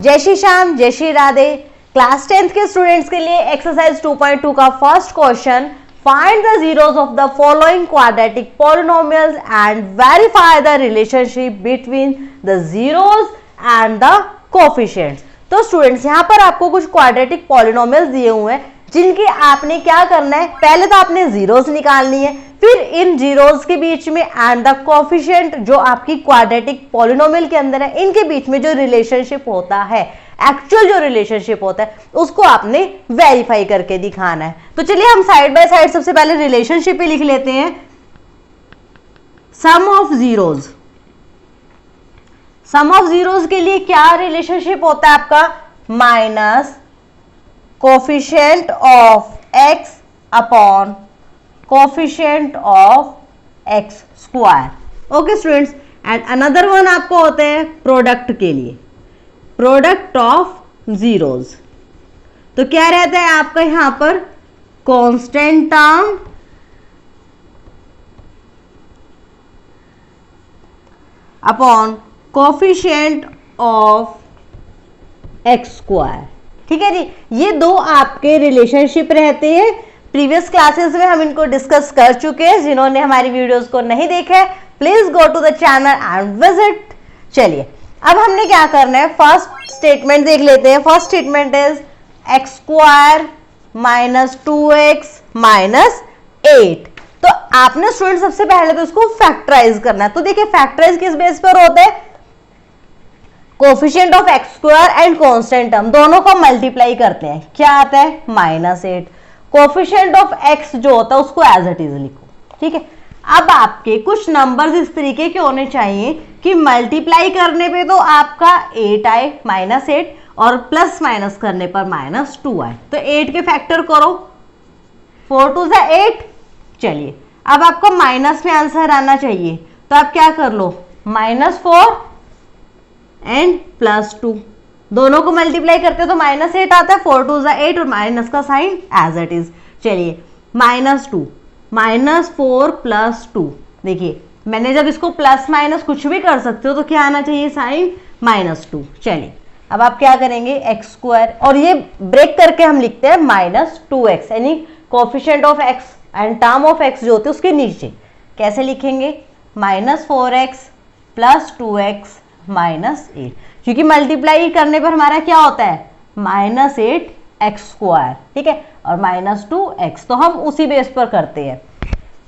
जय श्री श्याम, जय Shri Radhe. Class 10th के स्टूडेंट्स के लिए एक्सरसाइज 2.2 का first question, find the zeros of the following quadratic polynomials and verify the relationship between the zeros and the coefficients. तो students यहाँ पर आपको कुछ क्वाड्रेटिक पॉलिनोमियल्स दिए हुए हैं जिनकी आपने क्या करना है, पहले तो आपने जीरोस निकालनी है, फिर इन जीरोस के बीच में एंड द कोफिशिएंट जो आपकी क्वाड्रेटिक पॉलिनोमियल के अंदर है, इनके बीच में जो रिलेशनशिप होता है, एक्चुअल जो रिलेशनशिप होता है, उसको आपने वेरीफाई करके दिखाना है। तो चलिए हम साइड बाय साइड सबसे पहले रिलेशनशिप ही लिख लेते हैं। Sum of zeros, sum of zeros के लिए क्या रिलेशनशिप होता है आपका, minus coefficient of x upon coefficient of x square. Okay students, and another one आपको होते हैं प्रोडक्ट के लिए, प्रोडक्ट ऑफ जीरोस। तो क्या रहता है आपका यहां पर, constant term upon coefficient of x square. ठीक है जी, ये दो आपके रिलेशनशिप रहते हैं। प्रीवियस क्लासेस में हम इनको डिस्कस कर चुके हैं। जिन्होंने हमारी वीडियोस को नहीं देखा है, please go to the channel and visit. चलिए अब हमने क्या करना है, फर्स्ट स्टेटमेंट देख लेते हैं। First statement is x square minus 2x minus 8। तो आपने स्टूडेंट सबसे पहले तो इसको फैक्टराइज करना है। तो देखिए फैक्टराइज किस बेस पर होता है, coefficient of x square and constant term दोनों को मल्टीप्लाई करते हैं, क्या आता है -8। कोफिशिएंट ऑफ एक्स जो होता है उसको एज इट इज लिखो। ठीक है, अब आपके कुछ नंबर्स इस तरीके के होने चाहिए कि मल्टीप्लाई करने पे तो आपका 8 आए -8, और प्लस माइनस करने पर -2 आए। तो 8 के फैक्टर करो, 4 2 = 8। चलिए अब आपको माइनस में आंसर आना चाहिए, तो आप क्या कर लो, -4 एंड +2 दोनों को मल्टीप्लाई करते हो तो -8 आता है, 4 2 = 8 और माइनस का साइन एज इट इज। चलिए -2 -4 +2, देखिए मैंने जब इसको प्लस माइनस कुछ भी कर सकते हो तो क्या आना चाहिए, साइन -2। चलिए अब आप क्या करेंगे, एक्स स्क्वायर, और ये ब्रेक करके हम लिखते हैं -2x, यानी coefficient of x and term of x जो होते हैं उसके नीचे कैसे लिखेंगे, -4x + 2x -8, क्योंकि मल्टीप्लाई करने पर हमारा क्या होता है, -8x²। ठीक है, और -2x, तो हम उसी बेस पर करते हैं।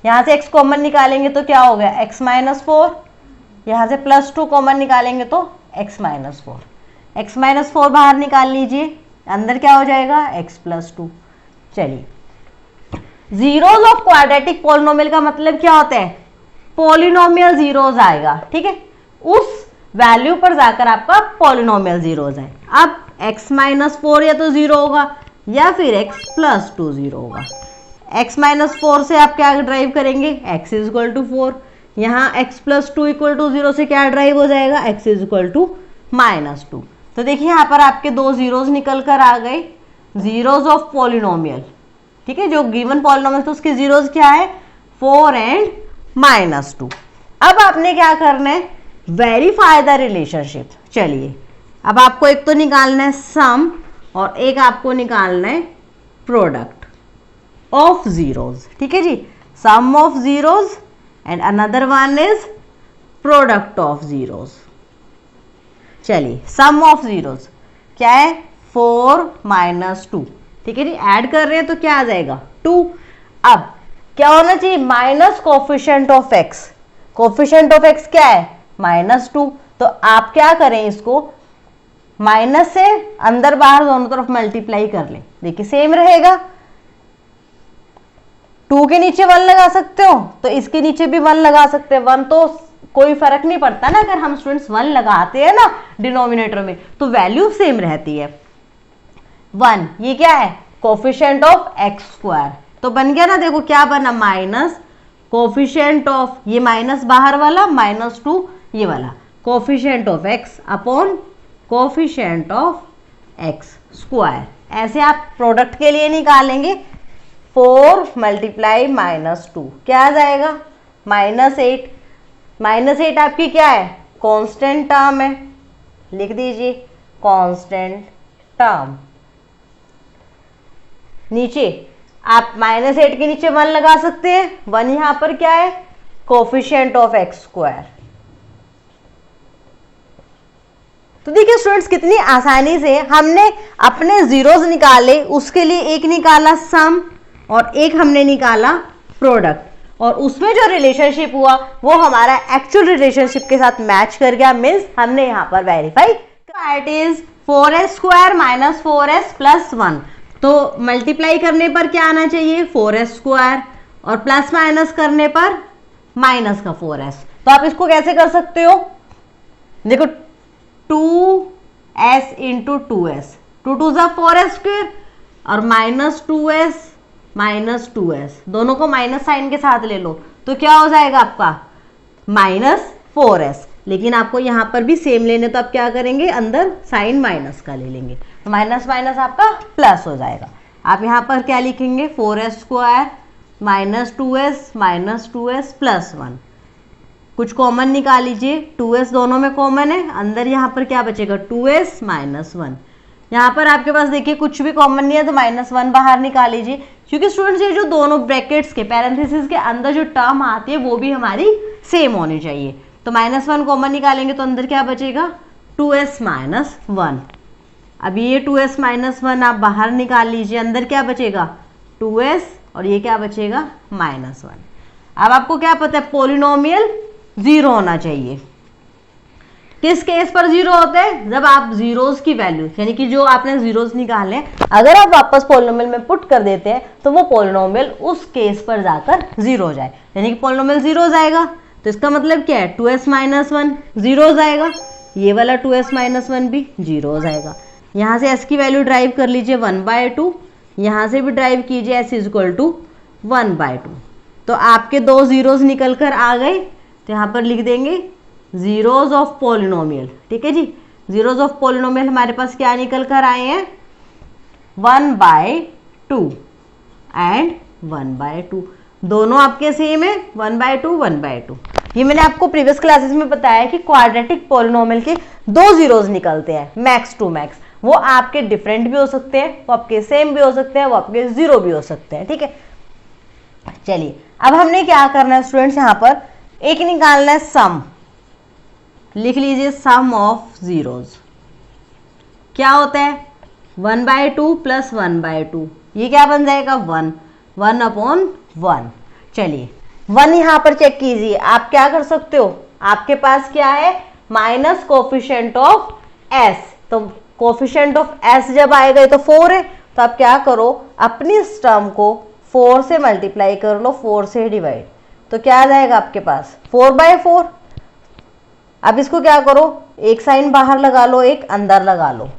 यहां से x कॉमन निकालेंगे तो क्या हो गया, x -4, यहां से +2 कॉमन निकालेंगे तो x -4, x -4 बाहर निकाल लीजिए, अंदर क्या हो जाएगा, x + 2। चलिए जीरोस ऑफ क्वाड्रेटिक पॉलिनोमियल का मतलब क्या होता है, पॉलिनोमियल जीरोस आएगा। ठीक है, उस वैल्यू पर जाकर आपका पॉलिनोमियल जीरोस है। अब x -4 या तो 0 होगा या फिर x + 2 0 होगा। x -4 से आप क्या ड्राइव करेंगे, x = 4, यहाँ x + 2 = 0 से क्या ड्राइव हो जाएगा, x = -2। तो देखिए यहाँ पर आपके दो जीरोस निकल कर आ गए, जीरोस ऑफ पॉलिनोमियल। ठीक है, जो गिवन पॉलिनोमियल तो उसके जीरोस क्या है, 4 एंड -2। अब आपने क्या करना है, वेरीफाई द रिलेशनशिप। चलिए अब आपको एक तो निकालना है सम और एक आपको निकालना है प्रोडक्ट ऑफ जीरोस। ठीक है जी, sum of zeros and another one is product of zeros. चलिए सम ऑफ जीरोस क्या है, 4 - 2। ठीक है जी, ऐड कर रहे हैं तो क्या आ जाएगा, 2। अब क्या होना चाहिए, minus coefficient of x. Coefficient of x क्या है, -2। तो आप क्या करें, इसको माइनस से अंदर बाहर दोनों तरफ मल्टीप्लाई कर लें, देखिए सेम रहेगा। 2 के नीचे 1 लगा सकते हो तो इसके नीचे भी 1 लगा सकते हैं। 1 तो कोई फर्क नहीं पड़ता ना, अगर हम स्टूडेंट्स 1 लगाते हैं ना डिनोमिनेटर में तो वैल्यू सेम रहती है। 1 ये क्या है, कोफिशिएंट ऑफ x², तो बन गया ना, देखो क्या बना, माइनस कोफिशिएंट ऑफ, ये माइनस बाहर वाला, -2 ये वाला, coefficient of x upon coefficient of x²। ऐसे आप प्रोडक्ट के लिए निकालेंगे, 4 × -2 क्या आ जाएगा, -8। -8 आपकी क्या है, कांस्टेंट टर्म है, लिख दीजिए कांस्टेंट टर्म। नीचे आप -8 के नीचे 1 लगा सकते हैं। 1 यहां पर क्या है, कोफिशिएंट ऑफ एक्स स्क्वायर। तो देखिए स्टूडेंट्स कितनी आसानी से हमने अपने जीरोस निकाले, उसके लिए एक निकाला सम और एक हमने निकाला प्रोडक्ट, और उसमें जो रिलेशनशिप हुआ वो हमारा एक्चुअल रिलेशनशिप के साथ मैच कर गया। मीन्स हमने यहाँ पर verify, it is 4s square minus 4s plus 1। तो मल्टीप्लाई करने पर क्या आना चाहिए, 4s स्क्वायर, और प्लस माइनस करने पर माइनस का 4s। तो आप इसको कैसे कर सकते हो, देखो 2s इंटू 2s, 2 2 ज़ा 4s स्क्वायर, और माइनस 2s दोनों को माइनस साइन के साथ ले लो तो क्या हो जाएगा आपका -4s। लेकिन आपको यहाँ पर भी सेम लेने, तो आप क्या करेंगे, अंदर साइन माइनस का ले लेंगे, तो माइनस माइनस आपका प्लस हो जाएगा। आप यहाँ पर क्या लिखेंगे, 4s square minus 2s plus 1। कुछ कॉमन निकाल लीजिए, 2s दोनों में कॉमन है, अंदर यहाँ पर क्या बचेगा, 2s माइनस 1। यहाँ पर आपके पास देखिए कुछ भी कॉमन नहीं है तो -1 बाहर निकाल लीजिए, क्योंकि स्टूडेंट्स ये जो दोनों ब्रैकेट्स के पैरेंथेसिस के अंदर जो टर्म आती है वो भी हमारी सेम होनी चाहिए। तो -1 कॉमन निकालेंगे तो अंदर क्या बचेगा, 2s माइनस 1। अभी ये 2s माइनस 1 आप बाहर निकाल लीजिए, अंदर क्या बचेगा, 2s, और ये क्या बचेगा, -1। अब आपको क्या पता है, पॉलिनोमियल 0 होना चाहिए। किस केस पर 0 होते हैं, जब आप जीरोस की वैल्यू, यानी कि जो आपने जीरोस निकाले अगर आप वापस पॉलिनोमियल में पुट कर देते हैं तो वो पॉलिनोमियल उस केस पर जाकर 0 हो जाए, यानी कि पॉलिनोमियल 0 हो जाएगा। तो इसका मतलब क्या है, 2s माइनस 1 0 हो जाएगा, ये वाला 2s माइनस 1 भी 0 हो जाएगा। यहाँ से s की वैल्यू ड्राइव कर लीजिए 1/2, यहाँ से भी ड्राइव कीजिए s इक्वल टू 1/2। तो आपके दो जीरोस निकल कर आ गए, तो यहाँ पर लिख देंगे जीरोस ऑफ पॉलिनोमियल। ठीक है जी, जीरोस ऑफ पॉलिनोमियल हमारे पास क्या निकल कर आए हैं, 1/2 एंड 1/2, दोनों आपके सेम है, 1/2 1/2। ये मैंने आपको प्रीवियस क्लासेस में बताया कि क्वाड्रेटिक पॉलिनोमियल के दो जीरोस निकलते हैं मैक्स टू मैक्स। वो आपके डिफरेंट भी हो सकते हैं, वो आपके सेम भी हो सकते हैं, वो आपके जीरो भी हो सकते हैं। ठीक है, चलिए अब हमने क्या करना है स्टूडेंट्स, यहाँ पर एक निकालना है सम। लिख लीजिए सम ऑफ जीरोस क्या होता है, 1/2 प्लस 1/2, ये क्या बन जाएगा, 1/1। चलिए 1 यहाँ पर चेक कीजिए, आप क्या कर सकते हो, आपके पास क्या है, माइनस कोफिशिएंट ऑफ s। तो कोफिशिएंट ऑफ s जब आएगा तो 4 है, तो आप क्या करो, अपनी इस टर्म को 4 से मल्टीप्लाई कर लो, 4 से डिवाइड, तो क्या आ जाएगा आपके पास 4/4। अब इसको क्या करो, एक साइन बाहर लगा लो, एक अंदर लगा लो,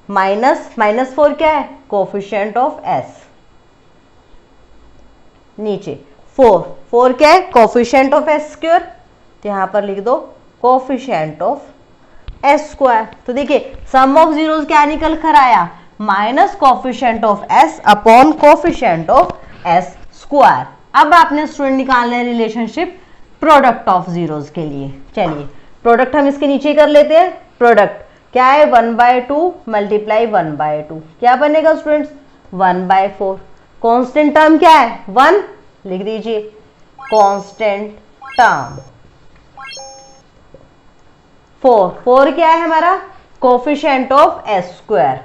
-4 क्या है, कोफिशिएंट ऑफ s, नीचे 4 क्या है, कोफिशिएंट ऑफ s स्क्वायर, तो यहाँ पर लिख दो कोफिशिएंट ऑफ s स्क्वायर। तो देखिए सम ऑफ जीरोस क्या निकल कर आया, minus coefficient of s upon coefficient of s square. अब आपने स्टूडेंट निकालना है रिलेशनशिप प्रोडक्ट ऑफ जीरोस के लिए। चलिए प्रोडक्ट हम इसके नीचे कर लेते हैं। प्रोडक्ट क्या है, 1/2 मल्टीप्लाई 1/2 क्या बनेगा स्टूडेंट्स, 1/4। कांस्टेंट टर्म क्या है, 1, लिख दीजिए कांस्टेंट टर्म। 4 क्या है हमारा, कोफिशिएंट ऑफ s स्क्वायर।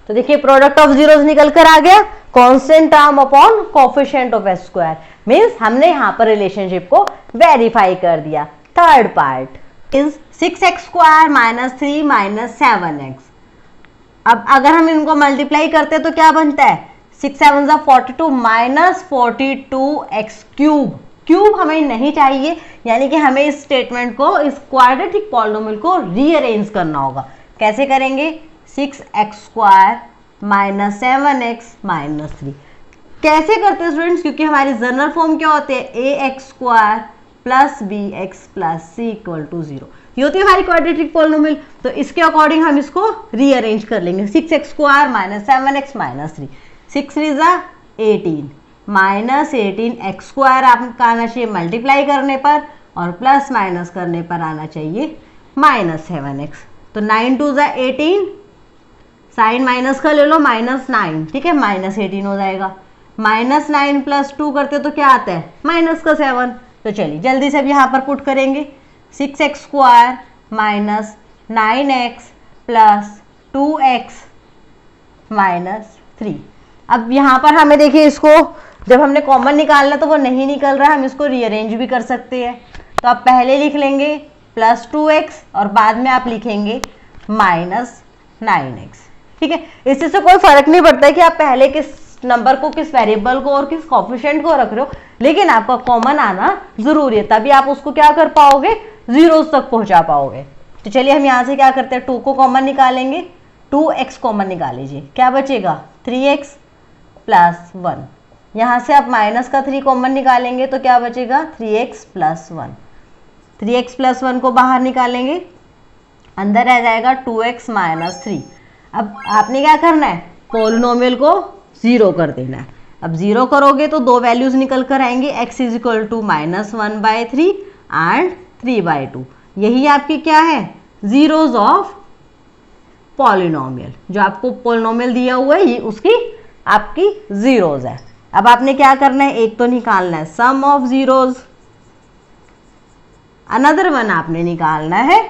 तो देखिए प्रोडक्ट ऑफ जीरोस निकल कर आ गया, constant term upon coefficient of s square. Means हमने यहाँ पर रिलेशनशिप को वेरीफाई कर दिया। Third part is 6x square minus 3 minus 7x। अब अगर हम इनको मल्टीप्लाई करते हैं तो क्या बनता है, 6 7 ज़ा 42 माइनस 42x क्यूब। क्यूब हमें नहीं चाहिए, यानी कि हमें इस स्टेटमेंट को, इस क्वाड्रेटिक पॉलिनोमियल को रीअरेंज करना होगा। कैसे करेंगे, 6x square minus 7x minus 3। कैसे करते हैं स्टूडेंट्स, क्योंकि हमारी जनरल फॉर्म क्या होती है, ax square plus bx plus c equal to 0। ये होती है हमारी क्वाड्रेटिक पॉलिनोमियल। तो इसके अकॉर्डिंग हम इसको रीअरेंज कर लेंगे, 6x square minus 7x minus 3, 6 3 ज़ा 18 माइनस 18x स्क्वायर आपका आना चाहिए मल्टीप्लाई करने पर, और प्लस माइनस करने पर आना चाहिए -7x। तो 9 2 ज़ा 18, साइन माइनस का ले लो, -9, ठीक है, -18 हो जाएगा। -9 + 2 करते तो क्या आता है, -7। तो चलिए जल्दी से अब यहाँ पर पुट करेंगे, 6x² - 9x + 2x - 3। अब यहाँ पर हमें देखिए, इसको जब हमने कॉमन निकालना तो वो नहीं निकल रहा है, हम इसको रीअरेंज भी कर सकते हैं। तो आप पहले लिख लेंगे +2x और बाद में आप लिखेंगे -9x, ठीक है। इससे से कोई फर्क नहीं पड़ता है कि आप पहले किस नंबर को, किस वेरिएबल को और किस कोफिशिएंट को रख रहे हो, लेकिन आपका कॉमन आना जरूरी है, तभी आप उसको क्या कर पाओगे, जीरोस तक पहुंचा पाओगे। तो चलिए हम यहाँ से क्या करते हैं, 2 को कॉमन निकालेंगे, 2x कॉमन निकाल लीजिए, क्या बचेगा 3x + 1। यहाँ से आप माइनस का 3 कॉमन निकालेंगे तो क्या बचेगा 3x + 1। 3x + 1 को बाहर निकालेंगे, अंदर रह जाएगा 2x - 3। अब आपने क्या करना है, पॉलिनोमियल को 0 कर देना है। अब 0 करोगे तो 2 वैल्यूज निकल कर आएंगे, x = -1/3 एंड 3/2। यही आपकी क्या है, जीरोज ऑफ पॉलिनोमियल। जो आपको पॉलिनोमियल दिया हुआ है ये उसकी आपकी जीरोज है। अब आपने क्या करना है, एक तो निकालना है sum of zeros, another one आपने निकालना है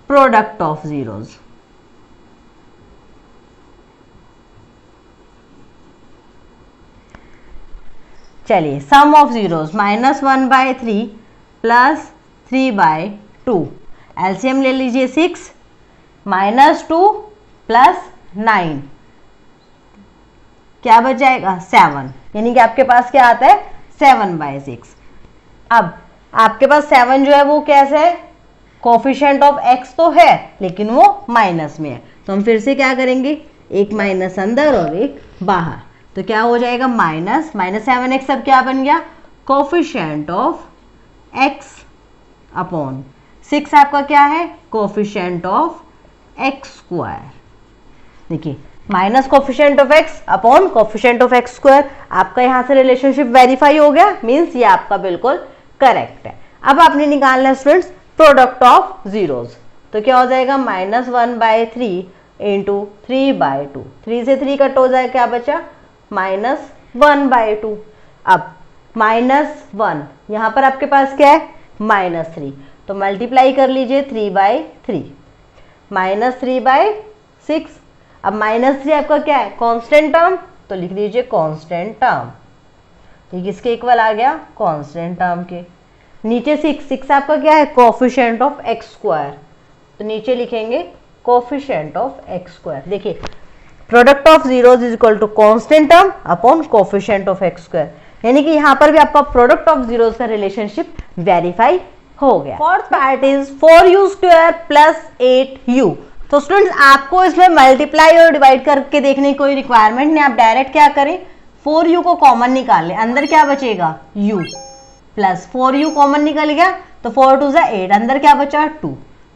प्रोडक्ट ऑफ जीरोज। चलिए सम ऑफ जीरोज, -1/3 + 3/2, एलसीएम ले लीजिए 6, -2 + 9, क्या बच जाएगा 7, यानी कि आपके पास क्या आता है 7/6। अब आपके पास 7 जो है वो कैसे है, कोफिशिएंट ऑफ x तो है लेकिन वो माइनस में है, तो हम फिर से क्या करेंगे, एक माइनस अंदर और एक बाहर, तो क्या हो जाएगा -7x। अब क्या बन गया, कोफिशिएंट ऑफ x अपॉन 6 आपका क्या है, कोफिशिएंट ऑफ x²। देखिए minus coefficient of x upon coefficient of x², आपका यहाँ से रिलेशनशिप वेरीफाई हो गया, मीन्स ये आपका बिल्कुल करेक्ट है। अब आपने निकालना है स्टूडेंट्स प्रोडक्ट ऑफ जीरोज, तो क्या हो जाएगा -1/3 × 3/2, 3 से 3 कट हो जाए, क्या बचा -1/2। अब -1 यहाँ पर आपके पास क्या है -3, तो मल्टीप्लाई कर लीजिए 3/3, -3/6। अब -3 आपका क्या है कांस्टेंट टर्म, तो लिख दीजिए कांस्टेंट टर्म, ये किसके इक्वल आ गया, कांस्टेंट टर्म के। नीचे 6 आपका क्या है कोफिशिएंट ऑफ x², तो नीचे लिखेंगे कोफिशिएंट ऑफ x²। देखिए product of zeros is equal to constant term upon coefficient of x², यानी कि यहाँ पर भी आपका प्रोडक्ट ऑफ जीरोज का रिलेशनशिप वेरीफाई हो गया। Fourth part is 4u² + 8u। तो स्टूडेंट्स आपको इसमें मल्टीप्लाई और डिवाइड करके देखने की कोई रिक्वायरमेंट नहीं, आप डायरेक्ट क्या करें 4u को कॉमन निकाल लें, अंदर क्या बचेगा u प्लस 4u कॉमन निकल गया तो 4 2 ज़ा 8, अंदर क्या बचा 2।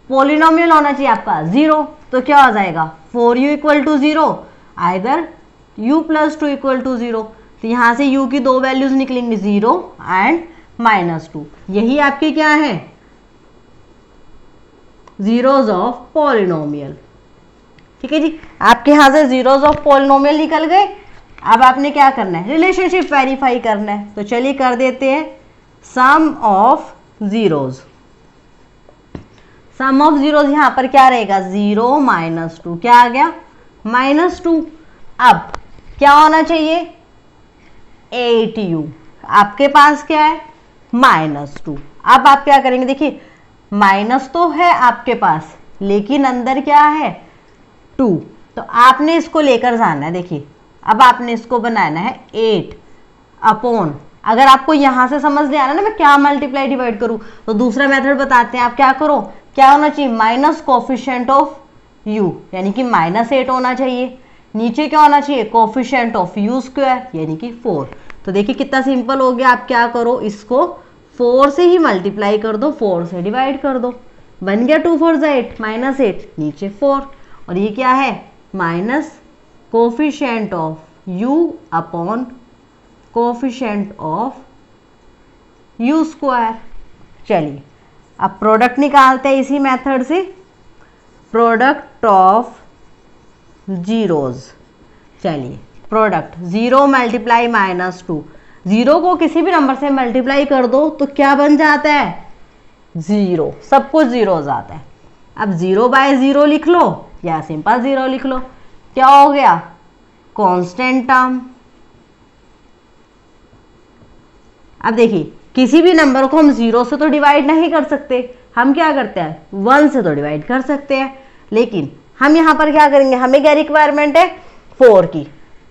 पॉलिनोमियल होना चाहिए आपका 0, तो क्या हो जाएगा 4u = 0, आइदर u + 2 = 0। तो यहाँ से u की 2 वैल्यूज निकलेंगी 0 एंड -2, यही आपकी क्या है जीरोज ऑफ पॉलिनोमियल। ठीक है जी, आपके यहाँ से जीरोज ऑफ पॉलिनोमियल निकल गए। अब आपने क्या करना है रिलेशनशिप वेरीफाई करना है, तो चलिए कर देते हैं sum of zeros. Sum of zeros यहाँ पर क्या रहेगा 0 - 2, क्या आ गया -2। अब क्या होना चाहिए 8u, आपके पास क्या है -2। अब आप क्या करेंगे, देखिए माइनस तो है आपके पास लेकिन अंदर क्या है 2, तो आपने इसको लेकर जाना है। देखिए अब आपने इसको बनाना है 8 अपॉन, अगर आपको यहां से समझ नहीं आ रहा ना मैं क्या मल्टीप्लाई डिवाइड करूं, तो दूसरा मेथड बताते हैं। आप क्या करो, क्या होना चाहिए माइनस कोफिशिएंट ऑफ u, यानी कि -8 होना चाहिए। नीचे क्या होना चाहिए कोफिशिएंट ऑफ u², यानी कि 4। तो देखिए कितना सिंपल हो गया, आप क्या करो इसको 4 से ही मल्टीप्लाई कर दो, 4 से डिवाइड कर दो, बन गया 2 4 ज़ा 8, -8 नीचे 4, और ये क्या है minus coefficient of u upon coefficient of u²। चलिए अब प्रोडक्ट निकालते हैं इसी मेथड से, प्रोडक्ट ऑफ जीरोज। चलिए प्रोडक्ट 0 मल्टीप्लाई -2, 0 को किसी भी नंबर से मल्टीप्लाई कर दो तो क्या बन जाता है 0, सब कुछ जीरोज आता है। अब 0/0 लिख लो या सिंपल 0 लिख लो, क्या हो गया कांस्टेंट टर्म। अब देखिए किसी भी नंबर को हम 0 से तो डिवाइड नहीं कर सकते, हम क्या करते हैं 1 से तो डिवाइड कर सकते हैं, लेकिन हम यहाँ पर क्या करेंगे, हमें क्या रिक्वायरमेंट है 4 की,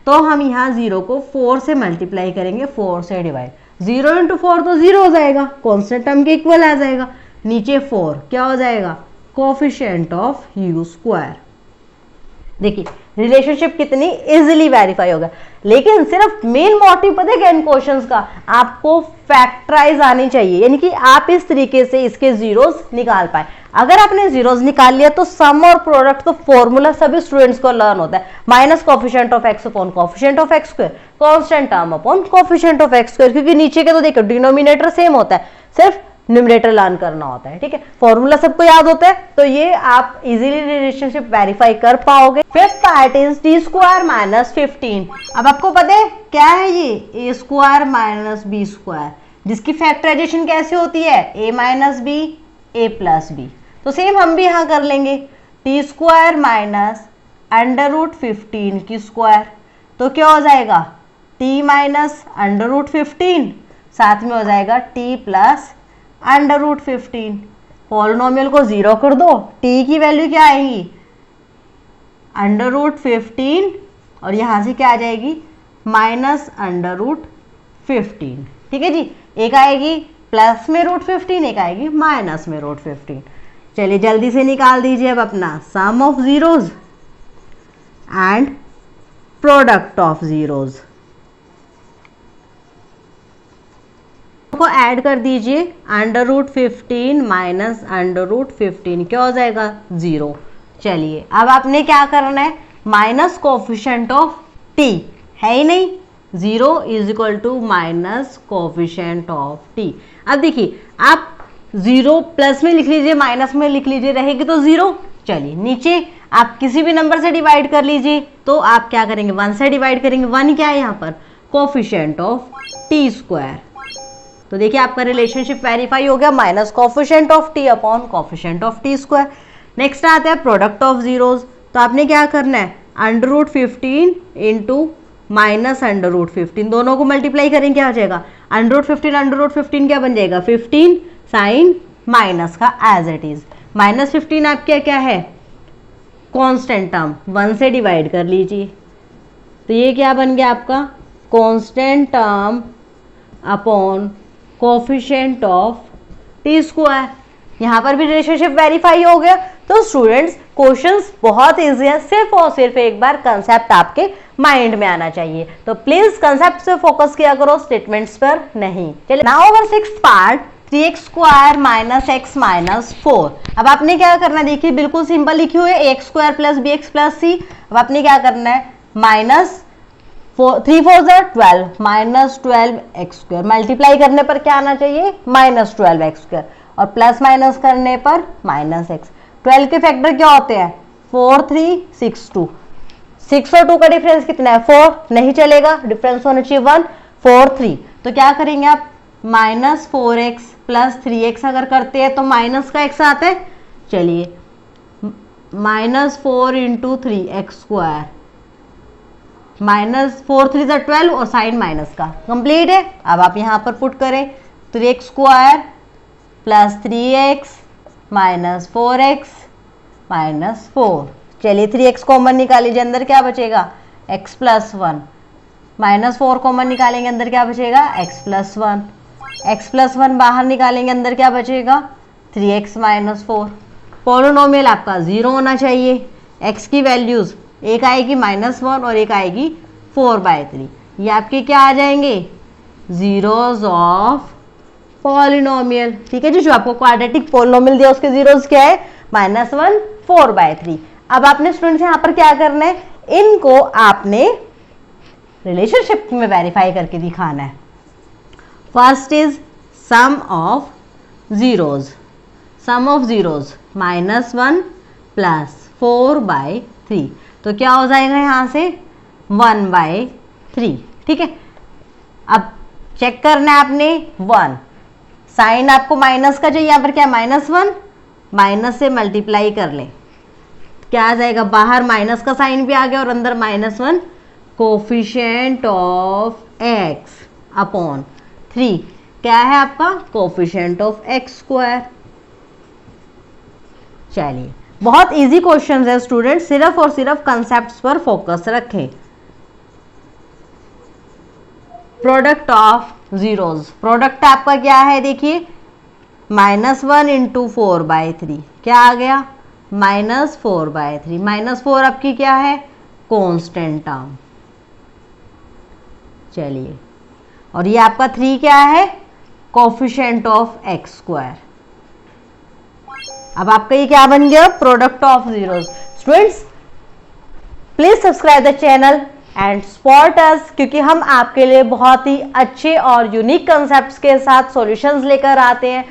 तो हम यहाँ 0 को 4 से मल्टीप्लाई करेंगे, 4 से डिवाइड, 0 × 4 तो 0 हो जाएगा, कांस्टेंट टर्म के इक्वल आ जाएगा, नीचे 4 क्या हो जाएगा कोफिशिएंट ऑफ u स्क्वायर। देखिए रिलेशनशिप कितनी इजीली वेरीफाई होगा। लेकिन सिर्फ मेन मोटिव पता है क्या इन क्वेश्चंस का, आपको फैक्टराइज आनी चाहिए, यानी कि आप इस तरीके से इसके जीरोस निकाल पाए। अगर आपने जीरोस निकाल लिया तो सम और प्रोडक्ट तो फॉर्मूला सभी स्टूडेंट्स को लर्न होता है, minus coefficient of x upon coefficient of x square, constant term upon coefficient of x square, क्योंकि नीचे के तो देखो डिनोमिनेटर सेम होता है, सिर्फ न्यूमरेटर लर्न करना होता है। ठीक है, फॉर्मूला सबको याद होता है, तो ये आप इजीली रिलेशनशिप वेरीफाई कर पाओगे। Fifth part is T square minus 15। अब आपको पता है क्या है ये ए स्क्वायर माइनस बी स्क्वायर, जिसकी फैक्टराइजेशन कैसे होती है ए माइनस बी ए प्लस बी। तो सेम हम भी यहाँ कर लेंगे, टी स्क्वायर माइनस √15 की स्क्वायर, तो क्या हो जाएगा टी माइनस √15, साथ में हो जाएगा टी प्लस √15। पॉलिनोमियल को 0 कर दो, t की वैल्यू क्या आएगी √15 और यहाँ से क्या आ जाएगी -√15। ठीक है जी, एक आएगी प्लस में √15, एक आएगी माइनस में √15। चलिए जल्दी से निकाल दीजिए अब अपना sum of zeros and product of zeros को ऐड कर दीजिए, √15 माइनस √15 क्या हो जाएगा 0। चलिए अब आपने क्या करना है, माइनस कोफिशिएंट ऑफ t है ही नहीं, 0 = माइनस कोफिशिएंट ऑफ t। अब देखिए आप 0 प्लस में लिख लीजिए, माइनस में लिख लीजिए, रहेगी तो 0। चलिए नीचे आप किसी भी नंबर से डिवाइड कर लीजिए, तो आप क्या करेंगे 1 से डिवाइड करेंगे, 1 क्या है यहाँ पर कोफिशिएंट ऑफ t स्क्वायर। तो देखिए आपका रिलेशनशिप वेरीफाई हो गया, minus coefficient of t upon coefficient of t square. Next आता है प्रोडक्ट ऑफ जीरोज, तो आपने क्या करना है √15 इंटू माइनस √15, दोनों को मल्टीप्लाई करेंगे क्या हो जाएगा √15 क्या बन जाएगा 15 साइन माइनस का एज इट इज, -15 आपके क्या है कांस्टेंट टर्म, 1 से डिवाइड कर लीजिए, तो ये क्या बन गया आपका constant term upon coefficient of T square. यहाँ पर भी रिलेशनशिप वेरीफाई हो गया। तो स्टूडेंट्स क्वेश्चंस बहुत इजी है, सिर्फ और सिर्फ एक बार कंसेप्ट आपके माइंड में आना चाहिए, तो प्लीज कंसेप्ट से फोकस किया करो, स्टेटमेंट्स पर नहीं। चलिए now our sixth part 3x² minus x minus 4। अब आपने क्या करना है, देखिए बिल्कुल सिंपल लिखी हुई है x² plus bx plus c। अब आपने क्या करना है माइनस 3 4 12 -12x², मल्टीप्लाई करने पर क्या आना चाहिए -12x², और प्लस माइनस करने पर -x। 12 के फैक्टर क्या होते हैं 4 3 6 2, 6 और 2 का डिफरेंस कितना है 4, नहीं चलेगा, डिफरेंस होना चाहिए 1 4 3। तो क्या करेंगे आप -4x प्लस 3x अगर करते हैं तो माइनस का x आता है। चलिए -4 × 3x² -4 3 12 और साइन माइनस का कंप्लीट है। अब आप यहाँ पर पुट करें 3x² plus 3x minus 4x minus 4। चलिए 3x कॉमन निकाल लीजिए, अंदर क्या बचेगा x प्लस 1, -4 कॉमन निकालेंगे, अंदर क्या बचेगा x प्लस 1, x प्लस 1 बाहर निकालेंगे, अंदर क्या बचेगा 3x माइनस 4। पॉलिनोमियल आपका 0 होना चाहिए, x की वैल्यूज एक आएगी -1 और एक आएगी 4/3, ये आपके क्या आ जाएंगे जीरोज ऑफ पॉलिनोमियल। ठीक है जी, जो आपको क्वाड्रेटिक पॉलिनोमियल दिया उसके जीरोज क्या है -1 4/3। अब आपने स्टूडेंट्स यहाँ पर क्या करना है, इनको आपने रिलेशनशिप में वेरीफाई करके दिखाना है। First is sum of zeros, sum of zeros -1 plus 4/3, तो क्या हो जाएगा यहाँ से 1/3। ठीक है, अब चेक करना है आपने 1, साइन आपको माइनस का चाहिए, यहाँ पर क्या -1, माइनस से मल्टीप्लाई कर ले, क्या आ जाएगा बाहर माइनस का साइन भी आ गया और अंदर -1, कोफिशिएंट ऑफ x अपॉन 3, क्या है आपका कोफिशिएंट ऑफ x स्क्वायर। चलिए, बहुत इजी क्वेश्चंस है स्टूडेंट, सिर्फ और सिर्फ कंसेप्ट्स पर फोकस रखें। प्रोडक्ट ऑफ जीरोज, प्रोडक्ट आपका क्या है देखिए, -1 इंटू 4/3, क्या आ गया -4/3, -4 आपकी क्या है कांस्टेंट टर्म। चलिए, और ये आपका 3 क्या है कोफिशिएंट ऑफ x स्क्वायर। अब आपका ये क्या बन गया product of zeros. Students please subscribe the channel and support us, क्योंकि हम आपके लिए बहुत ही अच्छे और यूनिक कंसेप्ट्स के साथ सॉल्यूशंस लेकर आते हैं।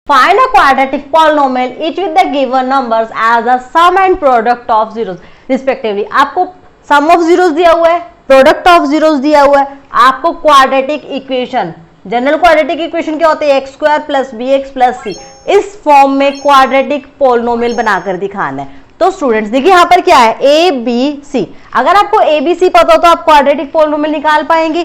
Find a quadratic polynomial each with the given numbers as a sum and product of zeros respectively। आपको sum of zeros दिया हुआ है, प्रोडक्ट ऑफ जीरोस दिया हुआ है, आपको quadratic equation, general quadratic equation क्या होते हैं x² + bx + c, इस फॉर्म में क्वाड्रेटिक पोलिनोमियल बनाकर दिखाना है। तो स्टूडेंट्स देखिए यहाँ पर क्या है a b c, अगर आपको a b c पता हो तो आप क्वाड्रेटिक पोलिनोमियल निकाल पाएंगे।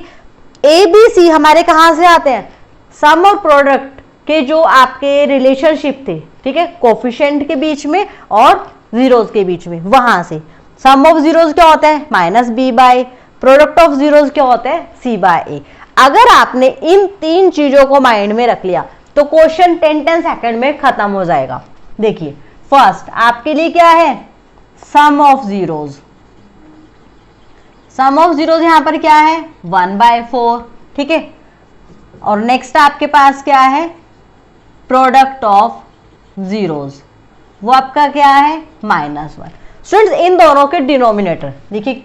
a b c हमारे कहाँ से आते हैं, सम और प्रोडक्ट के जो आपके रिलेशनशिप थे, ठीक है, कोफिशिएंट के बीच में और जीरोस के बीच में, वहां से। सम ऑफ जीरोस क्या होता है -b/, प्रोडक्ट ऑफ जीरोस क्या होता है c/a। अगर आपने इन तीन चीजों को माइंड में रख लिया तो क्वेश्चन 10 सेकंड में खत्म हो जाएगा। देखिए फर्स्ट आपके लिए क्या है sum of zeros, sum of zeros यहां पर क्या है 1/4, ठीक है, और नेक्स्ट आपके पास क्या है प्रोडक्ट ऑफ जीरोज, वो आपका क्या है -1। स्टूडेंट्स इन दोनों के डिनोमिनेटर देखिए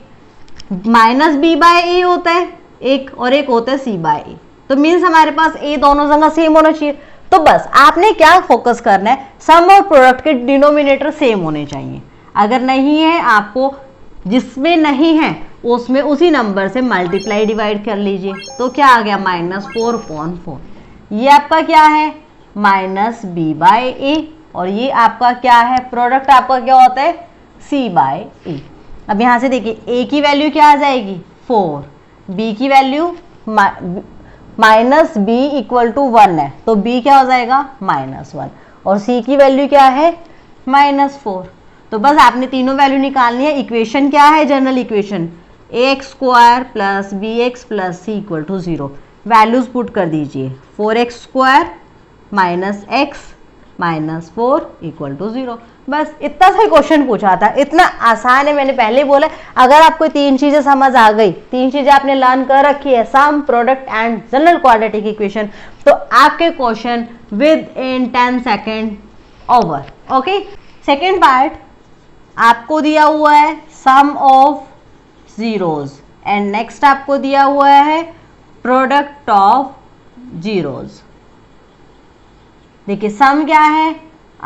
-b/a होता है एक और एक होता है c/a, तो मीन्स हमारे पास a दोनों जगह सेम होना चाहिए। तो बस आपने क्या फोकस करना है, सम और प्रोडक्ट के डिनोमिनेटर सेम होने चाहिए। अगर नहीं है, आपको जिसमें नहीं है उसमें उसी नंबर से मल्टीप्लाई डिवाइड कर लीजिए, तो क्या आ गया -4/4। ये आपका क्या है -b/a, और ये आपका क्या है प्रोडक्ट आपका क्या होता है c/a। अब यहां से देखिए a की वैल्यू क्या आ जाएगी 4, b की वैल्यू -b = 1 है, तो b क्या हो जाएगा -1, और c की वैल्यू क्या है -4। तो बस आपने तीनों वैल्यू निकालनी है। इक्वेशन क्या है general equation ax² + bx + c = 0। Values put कर दीजिए 4x² - x - 4 = 0। बस इतना सा क्वेश्चन पूछा था, इतना आसान है। मैंने पहले बोला अगर आपको तीन चीजें समझ आ गई, तीन चीजें आपने लर्न कर रखी है sum, product and general quadratic equation, तो आपके question within 10 second over. Okay, second part आपको दिया हुआ है sum of zeros and next आपको दिया हुआ है प्रोडक्ट ऑफ जीरोज। देखिए सम क्या है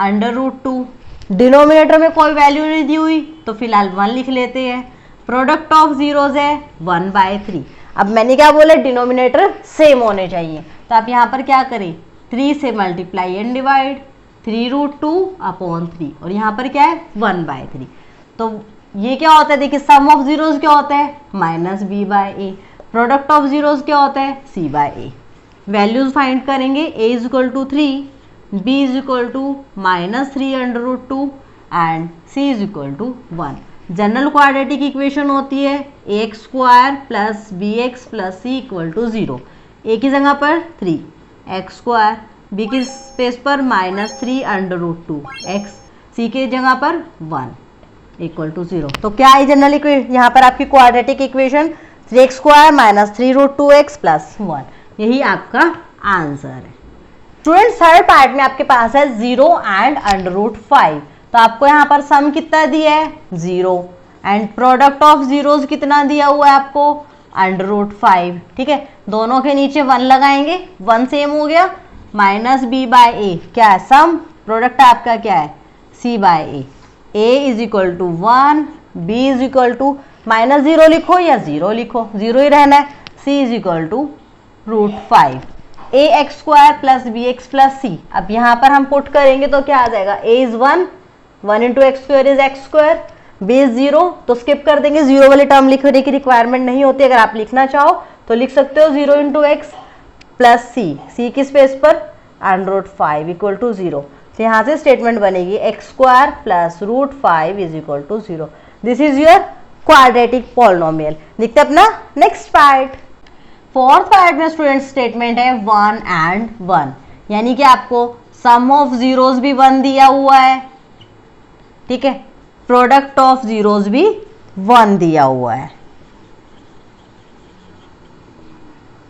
√2, डिनोमिनेटर में कोई वैल्यू नहीं दी हुई तो फिलहाल 1 लिख लेते हैं। प्रोडक्ट ऑफ जीरोज है 1/3। अब मैंने क्या बोला डिनोमिनेटर सेम होने चाहिए, तो आप यहाँ पर क्या करें 3 से मल्टीप्लाई एंड डिवाइड, 3√2/3, और यहाँ पर क्या है 1/3। तो ये क्या होता है देखिए सम ऑफ जीरोज क्या होता है -b/a, प्रोडक्ट ऑफ जीरोज क्या होता है c/a। वैल्यूज फाइंड करेंगे a = 3, b = -3√2 and c = 1। General quadratic equation होती है ax² + bx + c = 0। a की जगह पर 3 x², b की स्पेस पर -3√2 x, c की जगह पर 1 = 0। तो क्या है जनरल इक्वेशन यहाँ पर आपकी क्वाड्रेटिक इक्वेशन 3x² - 3√2x + 1, यही आपका आंसर है। स्टूडेंट्स थर्ड पार्ट में आपके पास है 0 एंड √5। तो आपको यहाँ पर सम कितना दिया है 0 एंड प्रोडक्ट ऑफ जीरोज कितना दिया हुआ है आपको √5, ठीक है। दोनों के नीचे 1 लगाएंगे, 1 सेम हो गया, माइनस बी बाय ए क्या है, सम, प्रोडक्ट आपका क्या है, C by A is equal to 1, B is equal to minus 0 लिखो या 0 लिखो, 0 ही रहना है, C is equal to √5, A x square plus B x plus C. अब यहाँ पर हम पुट करेंगे तो क्या आ जाएगा, A is 1, 1 into x square is x square, B is 0 तो स्किप कर देंगे, 0 वाली टर्म लिखने की रिक्वायरमेंट नहीं होती, अगर आप लिखना चाहो तो लिख सकते हो 0 इंटू एक्स प्लस सी की स्पेस पर √5 इक्वल टू 0। तो यहाँ से स्टेटमेंट बनेगी x square plus √5 is equal to 0। This is your quadratic polynomial. देखते अपना नेक्स्ट पार्ट। फोर्थ पार्ट में स्टूडेंट स्टेटमेंट है 1 and 1, यानी कि आपको सम ऑफ जीरोस भी 1 दिया हुआ है, ठीक है, प्रोडक्ट ऑफ जीरोस भी 1 दिया हुआ है।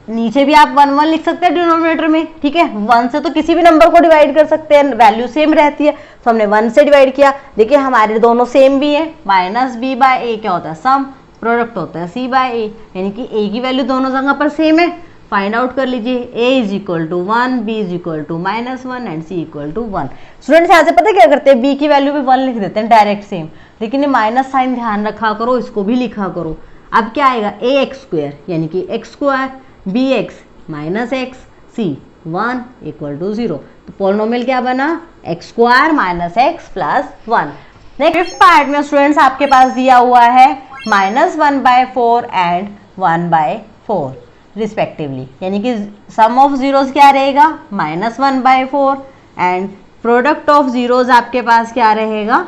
नीचे भी आप 1 1 लिख सकते हैं डिनोमिनेटर में, ठीक है, 1 से तो किसी भी नंबर को डिवाइड कर सकते हैं, वैल्यू सेम रहती है, तो हमने 1 से डिवाइड किया। देखिए हमारे दोनों सेम भी है, माइनस बी बाय ए क्या होता है, सम, प्रोडक्ट होता है सी बाय ए, यानी कि ए की वैल्यू दोनों जगह पर सेम है। फाइंड आउट कर लीजिए, A is equal to 1, B is equal to -1 and C equal to 1। Students यहाँ से पता क्या करते हैं, बी की वैल्यू भी 1 लिख देते हैं डायरेक्ट सेम, लेकिन ये माइनस साइन ध्यान रखा करो, इसको भी लिखा करो। अब क्या आएगा, ए एक्स स्क्वायर यानी कि x square, b x minus x, c 1 equal to 0। तो पॉलिनोमियल क्या बना, x square minus x plus 1। Next part में स्टूडेंट्स आपके पास दिया हुआ है -1/4 एंड 1/4 रिस्पेक्टिवली, यानी कि सम ऑफ जीरोस क्या रहेगा, -1/4 एंड प्रोडक्ट ऑफ जीरोस आपके पास क्या रहेगा,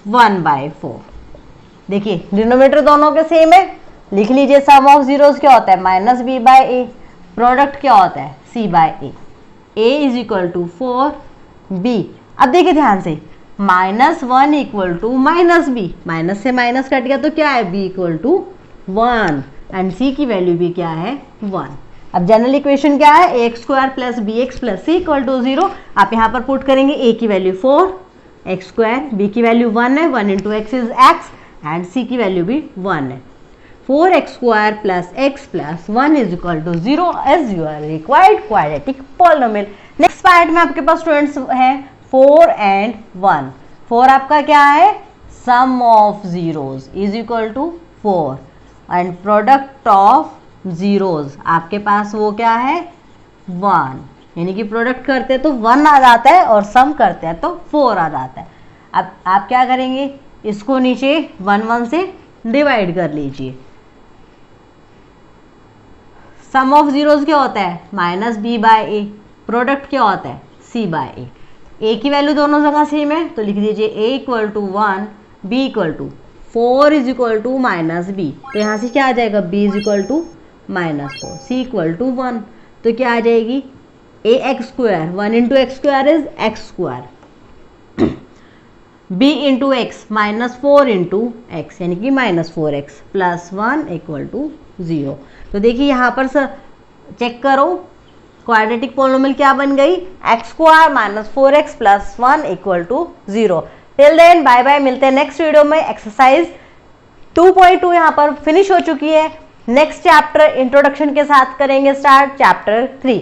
1/4। देखिए डिनोमिनेटर दोनों के सेम है, लिख लीजिए सम ऑफ जीरोस क्या होता है, minus B by A, product क्या होता है, C by A is equal to 4 B. अब देखिए ध्यान से, -1 equal to minus B, minus से माइनस कट गया तो क्या है, B equal to 1 and C की वैल्यू भी क्या है, 1। अब जनरल इक्वेशन क्या है, A x square plus B x plus C equal to 0। आप यहाँ पर पुट करेंगे, ए की वैल्यू 4 एक्स स्क्वायर, बी की वैल्यू 1 है, 1 into x is x and C की वैल्यू भी 1 है। 4x square plus x plus 1 is equal to 0 as your required quadratic polynomial. Next part में आपके पास स्टूडेंट्स है 4 and 1। 4 आपका क्या है, sum of zeros is equal to 4 and product of zeros आपके पास वो क्या है, 1, यानी कि प्रोडक्ट करते हैं तो 1 आ जाता है और सम करते हैं तो 4 आ जाता है। अब आप क्या करेंगे, इसको नीचे 1 1 से डिवाइड कर लीजिए। सम ऑफ जीरोस क्या होता है, minus B by A, product क्या होता है, सी बाय ए की वैल्यू दोनों जगह सेम है, तो लिख दीजिए A equal to 1, B equal to 4 is equal to minus B, तो यहाँ से क्या आ जाएगा, B is equal to -4, C equal to 1, तो क्या आ जाएगी, A x square, 1 into x square is x square, b into x -4 into x यानी कि -4x प्लस 1 इक्वल टू 0। तो देखिए यहाँ पर सर चेक करो, क्वाड्रेटिक पॉलिनोमियल क्या बन गई, x square -4x plus 1 equal to 0। Till then bye bye, मिलते हैं नेक्स्ट वीडियो में। एक्सरसाइज 2.2 यहाँ पर फिनिश हो चुकी है। नेक्स्ट चैप्टर इंट्रोडक्शन के साथ करेंगे स्टार्ट, चैप्टर 3।